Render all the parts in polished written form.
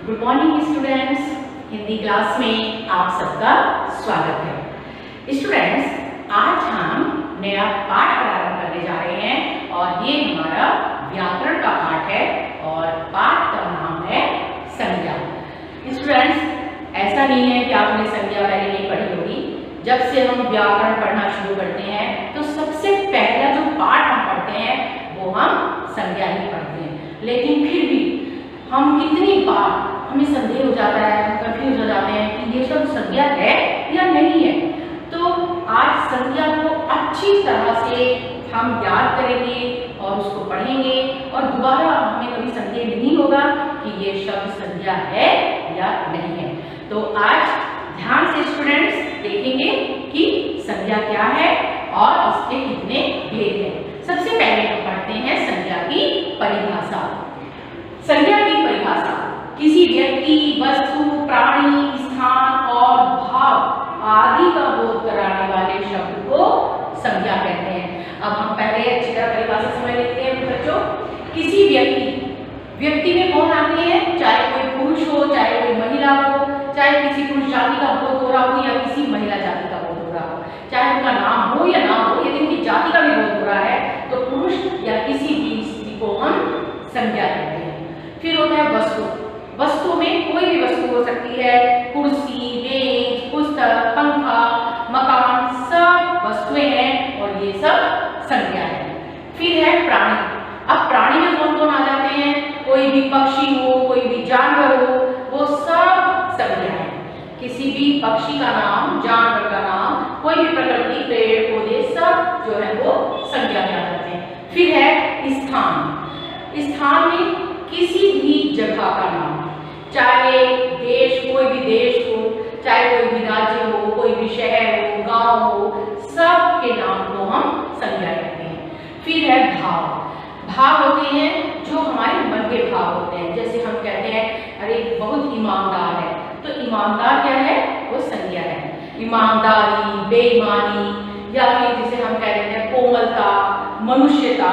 Good morning students, Hindi class में आप सबका स्वागत है। स्टूडेंट्स, आज हम नया पाठ प्रारंभ करने जा रहे हैं और ये हमारा व्याकरण का पाठ है और पाठ का नाम है संज्ञा। स्टूडेंट्स, ऐसा नहीं है कि आपने संज्ञा पहले नहीं पढ़ी होगी। जब से हम व्याकरण पढ़ना शुरू करते हैं तो सबसे पहला जो पाठ हम पढ़ते हैं वो हम संज्ञा ही पढ़ते हैं, लेकिन फिर भी हम कितनी बार हमें संदेह हो जाता है, हम कंफ्यूज हो जाते हैं कि ये सब संज्ञा है या नहीं है। तो आज संज्ञा को अच्छी तरह से हम याद करेंगे और उसको पढ़ेंगे और दोबारा हमें कभी संदेह नहीं होगा कि ये शब्द संज्ञा है या नहीं है। तो आज ध्यान से स्टूडेंट्स देखेंगे कि संज्ञा क्या है और इसके कितने भेद हैं। सबसे पहले हम पढ़ते हैं संज्ञा की परिभाषा। संज्ञा की परिभाषा किसी व्यक्ति, वस्तु, प्राणी, स्थान और भाव आदि का बोध कराने वाले शब्द को संज्ञा कहते हैं। अब हम पहले अच्छी तरह परिभाषा समझ लेते हैं बच्चों। किसी व्यक्ति में कौन आते हैं, चाहे कोई पुरुष हो, चाहे कोई महिला हो, चाहे किसी पुरुष जाति का बोध हो रहा हो या किसी महिला जाति का बोध हो रहा हो, चाहे उनका नाम हो या ना हो, यदि उनकी जाति का भी बोध हो रहा है तो पुरुष या किसी भी स्त्री को हम संज्ञा कहते हैं। फिर होता है वस्तु। वस्तु में कोई भी वस्तु हो सकती है, कुर्सी, मेज, पुस्तक, पंखा, मकान, सब वस्तुएं हैं और ये सब संज्ञा है। फिर है प्राणी। अब प्राणी में कौन कौन आ जाते हैं, कोई भी पक्षी हो, कोई भी जानवर हो, वो सब संज्ञा है। किसी भी पक्षी का नाम, जानवर का नाम, कोई भी प्रकृति, पेड़ पौधे सब जो है वो संज्ञा में आ जाते हैं। फिर है स्थान। स्थान में किसी भी जगह का नाम, चाहे देश, कोई भी देश हो, चाहे कोई भी राज्य हो, कोई भी शहर हो, गांव हो, सब के नाम को हम संज्ञा कहते हैं। फिर है भाव। भाव होते हैं जो हमारे मन के भाव होते हैं। जैसे हम कहते हैं अरे बहुत ईमानदार है, तो ईमानदार क्या है, वो संज्ञा है। ईमानदारी, बेईमानी या फिर जिसे हम कह देते हैं कोमलता, मनुष्यता,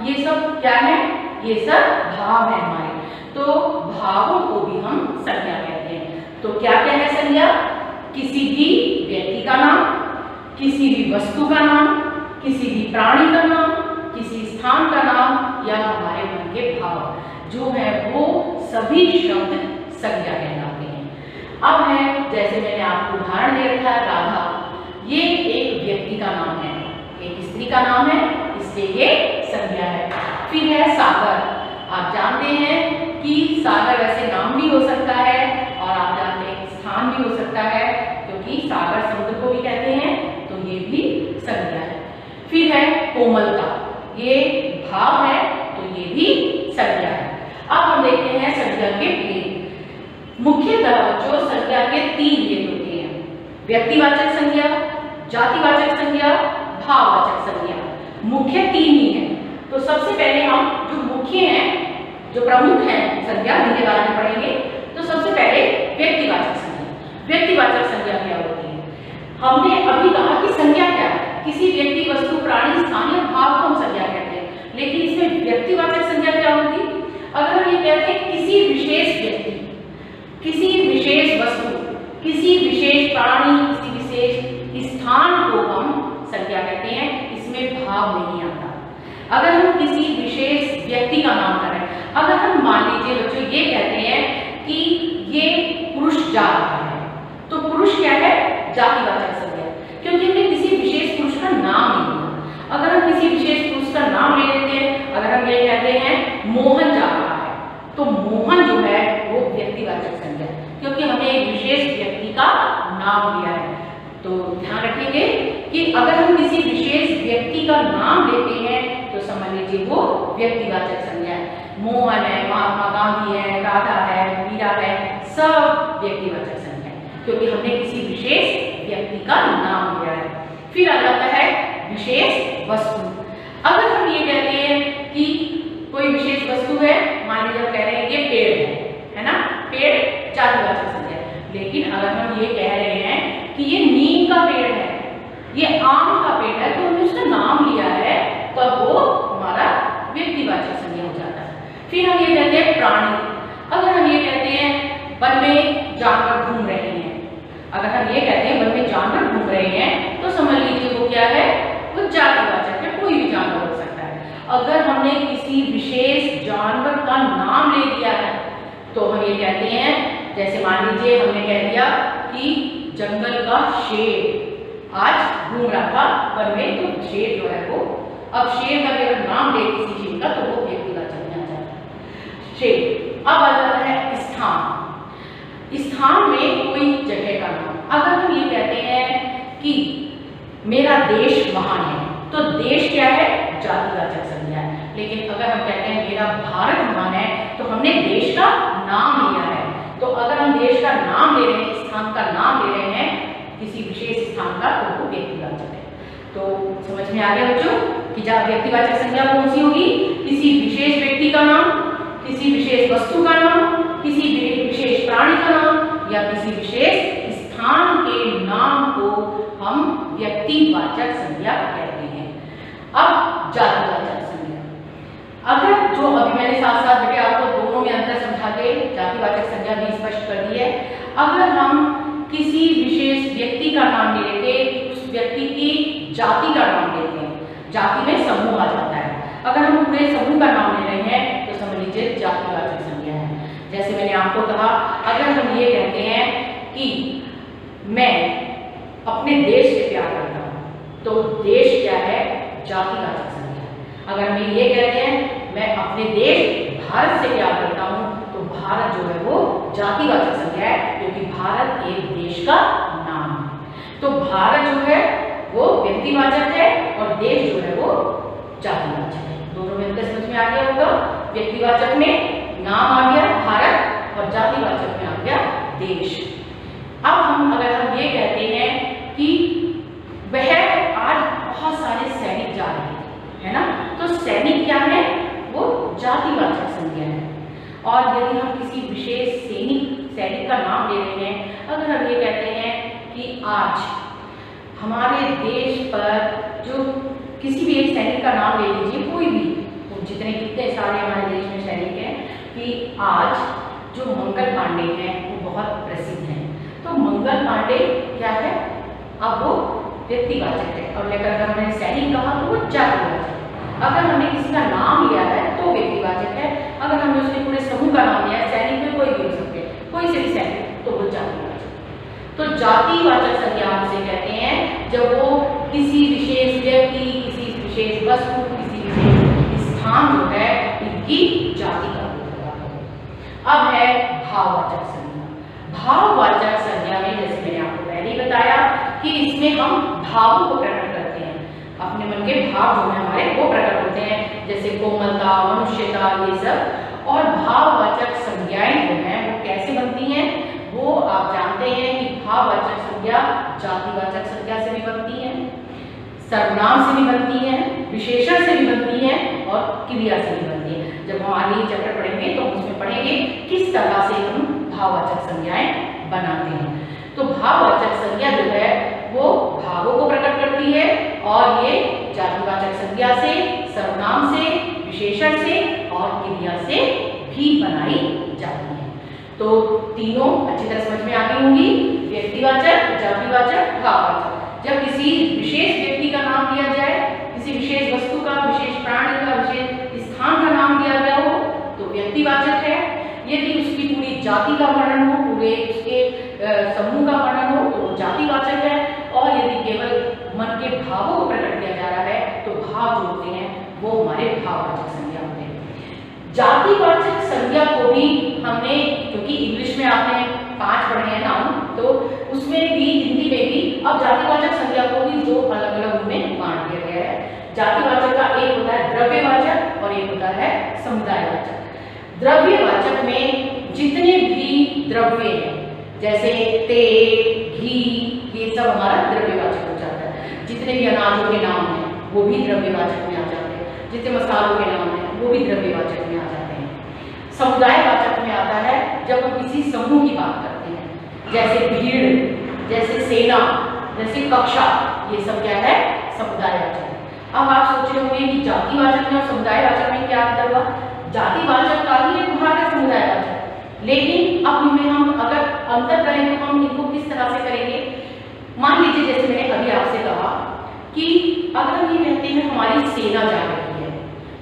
ये सब क्या है, ये सब भाव है हमारे। तो भावों को भी हम संज्ञा कहते हैं। तो क्या क्या है संज्ञा, किसी भी व्यक्ति का नाम, किसी भी वस्तु का नाम, किसी भी प्राणी का नाम, किसी स्थान का नाम या हमारे मन के भाव जो है वो सभी शब्द संज्ञा कहलाते हैं। अब है, जैसे मैंने आपको उदाहरण दे रखा है, राधा, ये एक व्यक्ति का नाम है, एक स्त्री का नाम है, इसलिए ये संज्ञा है। फिर है सागर। आप जानते हैं कि सागर वैसे नाम भी हो सकता है और आप जानते हैं स्थान भी हो सकता है, क्योंकि सागर समुद्र को भी कहते हैं, तो ये भी संज्ञा है। फिर है कोमलता, ये भाव है तो ये भी संज्ञा है। अब हम देखते हैं संज्ञा के भेद। मुख्यतः जो संज्ञा के 3 भेद होते हैं, व्यक्तिवाचक संज्ञा, जातिवाचक संज्ञा, भाववाचक संज्ञा, मुख्य 3 ही है। तो सबसे पहले हम जो मुख्य हैं, जो प्रमुख हैं संज्ञा, जिनके बारे में पढ़ेंगे। तो सबसे पहले व्यक्तिवाचक संज्ञा। व्यक्तिवाचक संज्ञा क्या होती है, हमने अभी कहा कि संज्ञा क्या है, किसी व्यक्ति, वस्तु, प्राणी, स्थान या भाव को हम संज्ञा कहते हैं। लेकिन इसमें व्यक्तिवाचक संज्ञा क्या होगी, अगर हम ये कहते हैं किसी विशेष व्यक्ति, किसी विशेष वस्तु, किसी विशेष प्राणी, किसी विशेष स्थान को हम संज्ञा कहते हैं, इसमें भाव नहीं आता। अगर हम किसी विशेष व्यक्ति का नाम कर रहे हैं, अगर हम मान लीजिए बच्चों ये कहते हैं कि ये पुरुष जा रहा है, तो पुरुष क्या है, जातिवाचक संज्ञा, क्योंकि हमने किसी विशेष पुरुष का नाम नहीं लिया। अगर हम किसी विशेष पुरुष का नाम ले लेते हैं, अगर हम ये कहते हैं मोहन जा रहा है, तो मोहन जो है वो व्यक्तिवाचक संज्ञा, क्योंकि हमने एक विशेष व्यक्ति का नाम लिया है। तो ध्यान रखेंगे कि अगर हम किसी विशेष व्यक्ति का नाम लेते हैं तो समझ लीजिए वो व्यक्तिवाचक संज्ञा है। मोहन है, महात्मा गांधी है, राधा है, मीरा है, सब व्यक्तिवाचक संज्ञा है, क्योंकि हमने किसी विशेष व्यक्ति का नाम लिया है। फिर आ जाता है विशेष वस्तु। अगर हम ये कहते हैं कि कोई विशेष वस्तु है, मान लीजिए कह रहे हैं ये पेड़ है ना, पेड़ जातिवाचक संज्ञा है। लेकिन अगर हम ये कह रहे हैं कि ये नीम का पेड़ है, ये आम का पेड़ है, तो हमने उसका नाम लिया है, तब वो हमारा व्यक्तिवाचक संज्ञा हो जाता है। फिर हम ये कहते हैं प्राणी। अगर हम ये कहते हैं वन में जानवर घूम रहे हैं। अगर हम ये कहते हैं वन में जानवर घूम रहे हैं तो समझ लीजिए वो क्या है, वो जातिवाचक है, कोई भी जानवर हो सकता है। अगर हमने किसी विशेष जानवर का नाम ले लिया है तो हम ये कहते हैं, जैसे मान लीजिए हमने कह दिया कि जंगल का शेर आज घूम रहा था वन में, तो शेर जो है वो, अब शेर का अगर नाम ले किसी चीज का तो वो व्यक्तिवाचक में आ जाता है शेर। अब आ जाता है स्थान। स्थान में कोई जगह का नाम। अगर हम ये कहते हैं कि मेरा देश महान है तो देश क्या है, जातिवाचक संज्ञा है। लेकिन अगर हम कहते हैं मेरा भारत महान है तो हमने देश का नाम लिया है। तो अगर हम देश का नाम ले रहे हैं, स्थान का नाम ले रहे हैं, किसी विशेष स्थान का, तो वो व्यक्तिवाचक है। तो समझ में आ गया बच्चों कि व्यक्तिवाचक संज्ञा कौन सी होगी, किसी विशेष व्यक्ति का नाम, किसी विशेष वस्तु का नाम, किसी विशेष प्राणी का नाम या किसी विशेष स्थान के नाम को हम व्यक्तिवाचक संज्ञा कहते हैं। अब जातिवाचक संज्ञा, अगर जो अभी मैंने साथ साथ बेटे आपको दोनों में अंतर समझा के जातिवाचक संज्ञा भी स्पष्ट कर दी है। अगर हम किसी विशेष व्यक्ति का नाम ले लेते, उस व्यक्ति की जाति का नाम लेते हैं, जाति में समूह आ जाता है। अगर हम पूरे समूह का नाम ले रहे हैं तो समझ लीजिए जातिवाचक संज्ञा है। जैसे मैंने आपको कहा, अगर हम ये कहते हैं कि मैं अपने देश से प्यार करता हूँ तो देश क्या है, जातिवाचक संज्ञा है। अगर हम ये कहते हैं मैं अपने देश भारत से प्यार करता हूँ तो भारत जो है वो जातिवाचक संज्ञा है, क्योंकि भारत एक देश का नाम है। तो भारत जो है वो व्यक्तिवाचक है और देश जो है वो जातिवाचक है। दोनों में अंतर समझ में आ गया होगा। व्यक्तिवाचक में नाम आ गया भारत और जातिवाचक में आ गया देश। अब अगर हम ये कहते हैं कि वह आज बहुत सारे सैनिक जा रहे हैं, है ना, तो सैनिक क्या है, वो जातिवाचक संज्ञा है। और यदि हम किसी विशेष सैनिक का नाम ले रहे हैं, अगर हम ये कहते हैं कि आज हमारे देश पर जो किसी भी एक सैनिक का नाम ले लीजिए, कोई भी, तो कितने सारे हमारे देश में सैनिक हैं, कि आज जो मंगल पांडे हैं वो बहुत प्रसिद्ध हैं, तो मंगल पांडे क्या है, अब वो व्यक्तिवाचक है। और लेकर अगर हमने सैनिक कहा तो वो जातिवाचक है। अगर हमने किसी का नाम लिया है तो व्यक्तिवाचक है। अगर हमने उसके पूरे समूह का नाम लिया है, सैनिक में कोई भी हो सकते हैं, कोई से भी सैनिक, तो वो जातिवाचक। तो जातिवाचक संज्ञा हमसे कहते हैं जब वो किसी विशेष व्यक्ति, किसी विशेष वस्तु, किसी विशेष स्थान जो है इनकी जाति का अब है भाववाचक संज्ञा। भाववाचक संज्ञा में जैसे मैंने आपको पहले ही बताया कि इसमें हम भावों को प्रकट करते हैं, अपने मन के भाव जो है हमारे वो प्रकट होते हैं, जैसे कोमलता, मनुष्यता, ये सब। और भाववाचक संज्ञाएं जो हैं वो कैसे बनती हैं, वो आप जानते हैं कि भाववाचक संज्ञा जातिवाचक संज्ञा से भी बनती है, सर्वनाम से भी बनती है, विशेषण से भी बनती है और क्रिया से भी बनती है। जब हम आगे चैप्टर पढ़ेंगे तो उसमें पढ़ेंगे किस तरह से हम भाववाचक संज्ञाएं बनाते हैं। तो भाववाचक संज्ञा जो है वो भावों को प्रकट करती है और ये जातिवाचक संज्ञा से, सर्वनाम से, विशेषण से और क्रिया से भी बनाई जाती है। तो तीनों अच्छी तरह समझ में आ गई होंगी, व्यक्तिवाचक, जातिवाचक, भाववाचक। जब किसी विशेष व्यक्ति का नाम लिया जाए, किसी विशेष वस्तु का, विशेष प्राणी का, विशेष स्थान का नाम दिया गया हो तो व्यक्तिवाचक है। यदि उसकी पूरी जाति का वर्णन हो, पूरे उसके समूह का वर्णन हो तो जातिवाचक है। और यदि केवल मन के भावों को प्रकट किया जा रहा है तो भाव जो होते हैं वो हमारे भाववाचक संज्ञा होते हैं। जातिवाचक संज्ञा को भी हमने, क्योंकि इंग्लिश में आपने 5 पढ़े हैं नाउन, तो उसमें भी हिंदी में भी अब जातिवाचक संज्ञा को भी 2 अलग अलग उनमें बांट दिया गया है। जातिवाचक का एक होता है द्रव्यवाचक और एक होता है समुदायवाचक। द्रव्यवाचक में जितने भी द्रव्य हैं, जैसे तेल, घी, ये सब हमारा द्रव्यवाचक हो जाता है। जितने भी अनाजों के नाम हैं वो भी द्रव्यवाचक में आ जाते हैं, जितने मसालों के नाम हैं वो भी द्रव्यवाचक में आ जाते हैं। समुदायवाचक में आता है जब हम किसी समूह की बात करते हैं, जैसे भीड़, जैसे सेना, जैसे कक्षा, ये सब क्या है, समुदायवाचक। अब आप सोच रहे होंगे कि जातिवाचक में और समुदायवाचक में क्या अंतर हुआ। जातिवाचक का ही एक भाग है समुदायवाचक, लेकिन अब इनमें हम अगर अंतर करें तो हम इनको किस तरह से करेंगे। मान लीजिए जैसे मैंने अभी आपसे कहा कि अगर हम ये कहते हैं हमारी सेना जा रही है,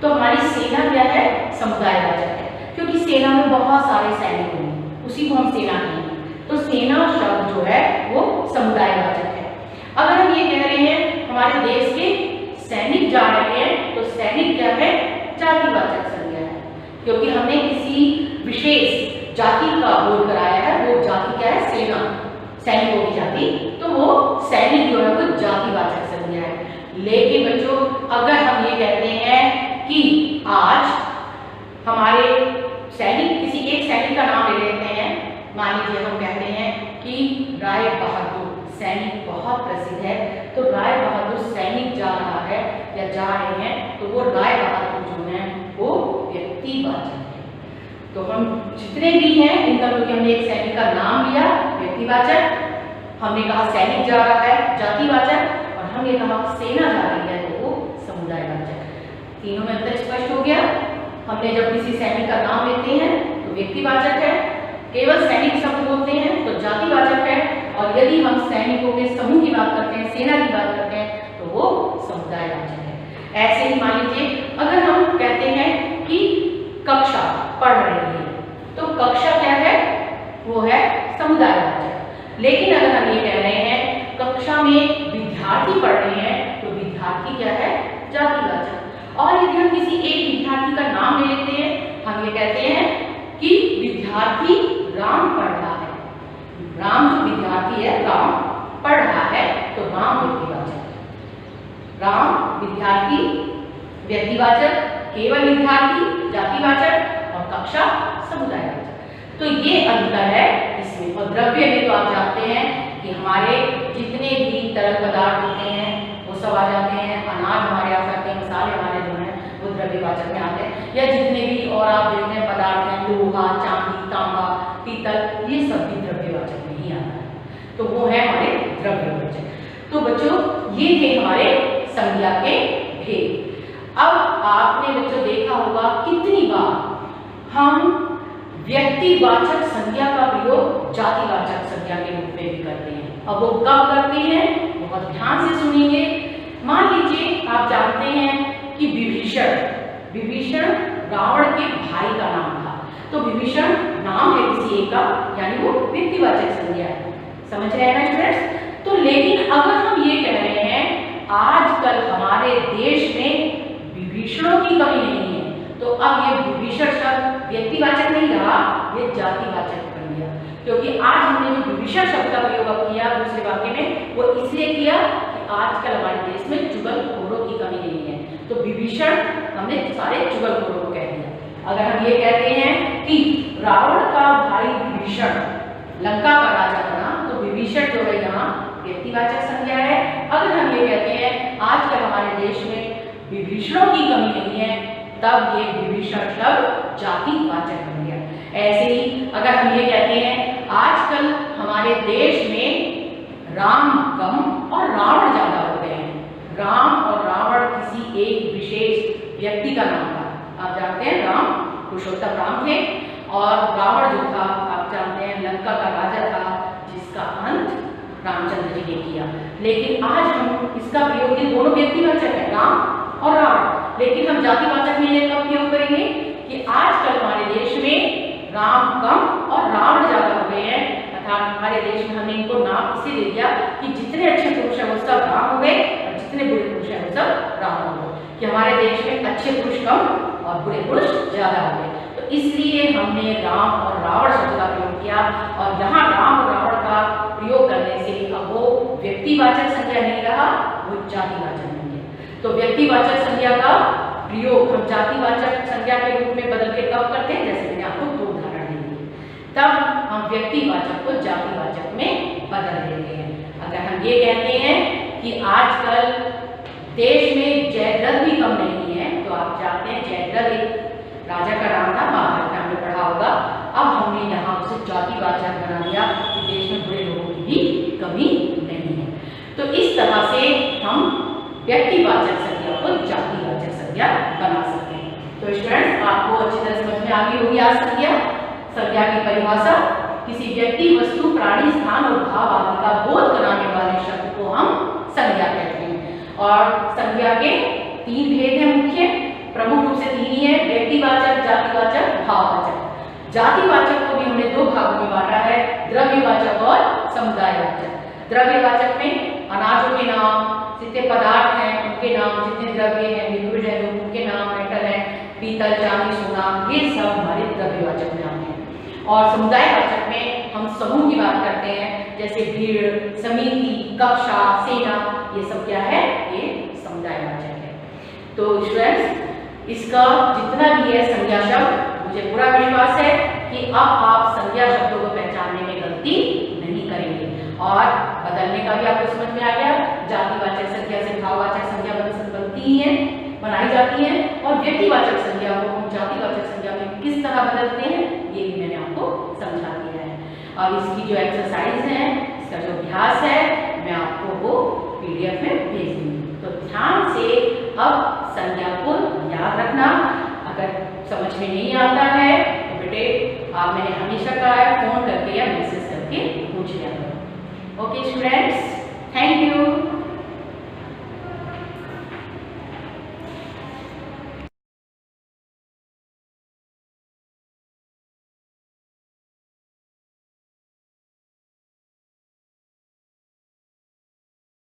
तो हमारी सेना क्या है, समुदायवाचक है, क्योंकि सेना में बहुत सारे सैनिक होंगे, उसी को हम सेना कहेंगे। तो सेना शब्द जो है वो समुदायवाचक है। अगर हम ये कह रहे हैं हमारे देश के सैनिक जा रहे हैं, तो सैनिक क्या है, जातिवाचक संज्ञा है, क्योंकि हमने किसी विशेष जाति का बोध कराया है। वो जाति क्या है, सेना, सैनिकों की जाति, तो वो सैनिक जो है वो जातिवाचक संज्ञा है। लेकिन बच्चों अगर हम ये कहते हैं कि आज हमारे सैनिक, किसी एक सैनिक का नाम ले लेते हैं, मान लीजिए हम कहते हैं कि राय बहादुर सैनिक बहुत प्रसिद्ध है, तो राय बहादुर सैनिक जा रहा है या जा रहे हैं, तो वो राय बहादुर जो है वो व्यक्तिवाचक है। तो हम जितने भी हैं इनका, क्योंकि हमने एक सैनिक का नाम लिया व्यक्तिवाचक, हमने कहा सैनिक जा रहा है जातिवाचक, और हमने कहा सेना जा रही है तो वो समुदायवाचक। तीनों में अंतर स्पष्ट हो गया। हमने जब किसी सैनिक का नाम लेते हैं तो व्यक्तिवाचक है, केवल सैनिक शब्द बोलते हैं तो जातिवाचक है, और यदि हम सैनिकों के समूह की बात करते हैं, सेना की बात करते हैं, तो वो समुदायवाचक है। ऐसे ही मान लीजिए अगर हम कहते हैं कि कक्षा पढ़ रही है, तो कक्षा क्या है, वो है समुदायवाचक। लेकिन अगर हम ये कह रहे हैं कक्षा में विद्यार्थी पढ़ रहे हैं, तो विद्यार्थी क्या है, जातिवाचक। और यदि हम किसी एक विद्यार्थी का नाम ले लेते हैं, हम ये कहते हैं कि विद्यार्थी राम पढ़ रहा है, राम जो विद्यार्थी है राम पढ़ रहा है, तो राम व्यक्तिवाचक, राम विद्यार्थी व्यक्तिवाचक, केवल विद्यार्थी जातिवाचक, और कक्षा समुदायवाचक। तो ये अंतर है इसमें। और द्रव्य में तो आप जानते हैं कि हमारे जितने भी तरल पदार्थ होते हैं वो सब आ जाते हैं, अनाज हमारे आ सकते हैं, मसाले हमारे जो हैं वो द्रव्यवाचक में आते हैं, या जितने भी और आप देखते हैं पदार्थ हैं, लोहा, चांदी, तांबा, पीतल, ये सब भी द्रव्यवाचक में ही आता है, तो वो है हमारे द्रव्यवाचक। तो बच्चों ये थे हमारे संज्ञा के भेद। अब आपने बच्चों देखा होगा कितनी बार हम व्यक्तिवाचक संज्ञा का प्रयोग जातिवाचक संज्ञा के रूप में भी करते हैं। अब वो कब करते हैं, बहुत ध्यान से सुनिए। मान लीजिए आप जानते हैं कि विभीषण रावण के भाई का नाम था, तो विभीषण नाम है किसी एक का, यानी वो व्यक्तिवाचक संज्ञा है। समझ रहे हैं ना स्टूडेंट्स। तो लेकिन अगर हम ये कह रहे हैं आजकल हमारे देश में विभीषणों की कमी नहीं है, तो अब ये विभीषण शब्द व्यक्तिवाचक नहीं रहा, ये जातिवाचक बन गया, क्योंकि आज हमने जो विभीषण शब्द का प्रयोग किया दूसरे वाक्य में, वो इसलिए किया कि आजकल हमारे देश में चुगलखोरों की कमी नहीं है, तो विभीषण हमने सारे चुगलखोरों को कह दिया। अगर हम ये कहते हैं कि रावण का भाई विभीषण लंका का राजा बना, तो विभीषण जो है यहाँ व्यक्तिवाचक संज्ञा है। अगर हम ये कहते हैं आजकल हमारे देश में विभीषणों की कमी नहीं है, तब ये विभीषण शब्द जातिवाचक बन गया। ऐसे ही अगर हम ये कहते हैं आजकल हमारे देश में राम कम और रावण ज्यादा हो गए हैं, राम और रावण किसी एक विशेष व्यक्ति का नाम था। आप जानते हैं राम पुरुषोत्तम राम थे, और रावण जो था आप जानते हैं लंका का राजा था, जिसका अंत रामचंद्र जी ने किया। लेकिन आज हम इसका प्रयोग, ये दोनों व्यक्तिवाचक है राम और रावण, लेकिन हम जातिवाचक में ये कब प्रयोग करेंगे कि आजकल हमारे देश में राम कम और रावण ज्यादा हो गए हैं, अर्थात हमारे देश में हमने इनको नाम इसे दे दिया कि जितने अच्छे पुरुष हैं वो सब राम हो गए, और जितने बुरे पुरुष हैं वो सब रावण हो गए, कि हमारे देश में अच्छे पुरुष कम और बुरे पुरुष ज्यादा हो गए। तो इसलिए हमने राम और रावण शब्द का प्रयोग किया, और यहाँ राम और रावण का प्रयोग करने से अब वो व्यक्तिवाचक संज्ञा नहीं रहा, वो जातिवाचक बन गया। तो व्यक्तिवाचक संज्ञा का प्रयोग हम जातिवाचक संज्ञा के रूप में बदल के कब करते हैं, जैसे मैंने आपको दो उदाहरण दिए, तब हम व्यक्तिवाचक को जातिवाचक में बदल देते हैं। अगर हम ये कहते हैं कि आजकल देश में जयद्रथ भी कम नहीं है, तो आप जानते हैं जयद्रथ एक राजा का नाम था, महाभारत में हमने पढ़ा होगा। अब हमने यहाँ उसे जातिवाचक बना दिया कि देश में बुरे लोगों की भी कमी नहीं है। तो इस तरह से हम व्यक्तिवाचक संज्ञा को जातिवाचक संज्ञा बना सकते हैं। तो स्टूडेंट्स आपको अच्छी तरह समझ में आ गई होगी आज संज्ञा। संज्ञा की परिभाषा किसी व्यक्ति, वस्तु, प्राणी, स्थान और भाव आदि का बोध कराने वाले शब्द को हम संज्ञा कहते हैं। और संज्ञा के 3 भेद हैं मुख्य, प्रमुख रूप से 3 ही है, व्यक्तिवाचक, जातिवाचक, भाववाचक। जातिवाचक को भी हमने 2 भागों में बांटा है, द्रव्यवाचक और समुदायवाचक। द्रव्यवाचक में अनाजों के नाम, जितने पदार्थ हैं उनके नाम, जितने द्रव्य हैं, लिक्विड है जो उनके नाम, मेटल है, पीतल, चांदी, सोना, ये सब हमारे द्रव्यवाचक में आते हैं। और समुदायवाचक में हम समूह की बात करते हैं, जैसे भीड़, समिति, कक्षा, सेना, ये सब क्या है, ये समुदायवाचक है। तो स्टूडेंट्स, इसका जितना भी है संज्ञा शब्द, मुझे पूरा विश्वास है कि अब आप संज्ञा शब्दों को पहचानने में गलती नहीं करेंगे और बदलने का भी आपको समझ में आ गया। जातिवाचक संज्ञा से भाववाचक संज्ञा बनती ही है, बनाई जाती है, और व्यक्तिवाचक संज्ञा को हम जातिवाचक संज्ञा में किस तरह बदलते हैं ये भी मैंने आपको समझा दिया है। अब इसकी जो एक्सरसाइज है, इसका जो अभ्यास है, मैं आपको वो PDF में भेज दूंगी। तो ध्यान से अब संज्ञा को याद रखना। अगर समझ में नहीं आता है तो बेटे आप, मैंने हमेशा कहा है, फोन करके या मैसेज करके पूछ लिया करो। Okay students, thank you.